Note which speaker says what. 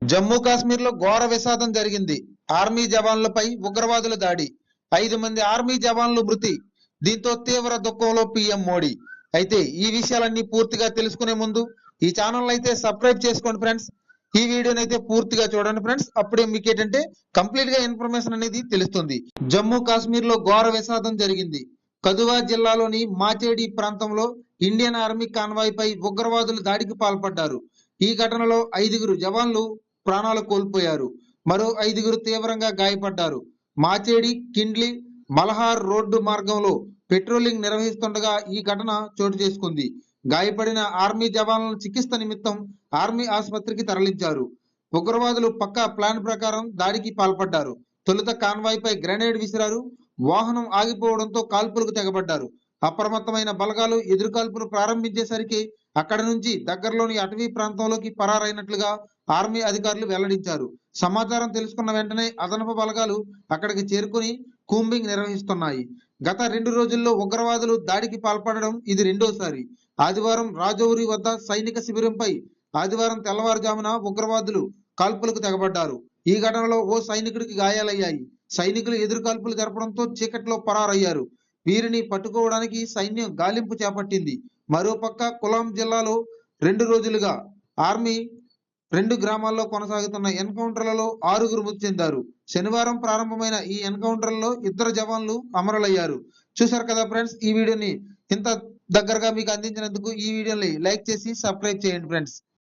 Speaker 1: జమ్మూ కాశ్మీర్ లో ఘోర విషాదం జరిగింది. ఆర్మీ జవాన్లపై ఉగ్రవాదుల దాడి. 5 మంది ఆర్మీ జవాన్లు మృతి. దీంతో తీవ్ర దుఃఖంలో పీఎం మోడీ. అయితే ఈ విషయాలన్నీ పూర్తిగా తెలుసుకునే ముందు ఈ ఛానల్ అయితే సబ్స్క్రైబ్ చేసుకోండి ఫ్రెండ్స్. ఈ వీడియోని అయితే పూర్తిగా చూడండి ఫ్రెండ్స్. అప్పుడే మీకు ఏంటంటే కంప్లీట్ గా ఇన్ఫర్మేషన్ అనేది తెలుస్తుంది. జమ్మూ కాశ్మీర్ లో ఘోర విషాదం జరిగింది. కధువా జిల్లాలోని మాచేడి ప్రాంతంలో ఇండియన్ ఆర్మీ కాన్వాయ్ పై ఉగ్రవాదులు దాడికి పాల్పడ్డారు. ఈ ఘటనలో 5 జవాన్లు ప్రాణాలు కోల్పోయారు. మరో 5 తీవ్రంగా గాయపడ్డారు. మాచేడి కిండ్లి మల్హార్ రోడ్డు మార్గంలో పెట్రోలింగ్ నిర్వహిస్తుండగా ఈ ఘటన చోటు చేసుకుంది. గాయపడిన ఆర్మీ జవాన్లను చికిత్స నిమిత్తం ఆర్మీ ఆసుపత్రికి తరలించారు. ఉగ్రవాదులు పక్కా ప్లాన్ ప్రకారం దాడికి పాల్పడ్డారు. తొలుత కాన్వాయ్ పై గ్రెనేడ్ విసిరారు. వాహనం ఆగిపోవడంతో కాల్పులకు తెగబడ్డారు. అప్రమత్తమైన బలగాలు ఎదురుకాల్పులు ప్రారంభించేసరికి అక్కడి నుంచి దగ్గరలోని అటవీ ప్రాంతంలోకి పరారైనట్లుగా ఆర్మీ అధికారులు వెల్లడించారు. సమాచారం తెలుసుకున్న వెంటనే అదనపు బలగాలు అక్కడికి చేరుకుని కూంబింగ్ నిర్వహిస్తున్నాయి. గత 2 రోజుల్లో ఉగ్రవాదులు దాడికి పాల్పడడం ఇది రెండోసారి. ఆదివారం రాజౌరి వద్ద సైనిక శిబిరంపై ఆదివారం తెల్లవారుజామున ఉగ్రవాదులు కాల్పులకు తెగబడ్డారు. ఈ ఘటనలో ఓ సైనికుడికి గాయాలయ్యాయి. సైనికులు ఎదురుకాల్పులు జరపడంతో చీకట్లో పరారయ్యారు. వీరిని పట్టుకోవడానికి సైన్యం గాలింపు చేపట్టింది. మరోపక్క కులాం జిల్లాలో 2 రోజులుగా ఆర్మీ 2 గ్రామాల్లో కొనసాగుతున్న ఎన్కౌంటర్లలో 6 మృతి చెందారు. శనివారం ప్రారంభమైన ఈ ఎన్కౌంటర్లలో 2 జవాన్లు అమరులయ్యారు. చూశారు కదా ఫ్రెండ్స్, ఈ వీడియోని ఇంత దగ్గరగా మీకు అందించినందుకు ఈ వీడియోని లైక్ చేసి సబ్స్క్రైబ్ చేయండి ఫ్రెండ్స్.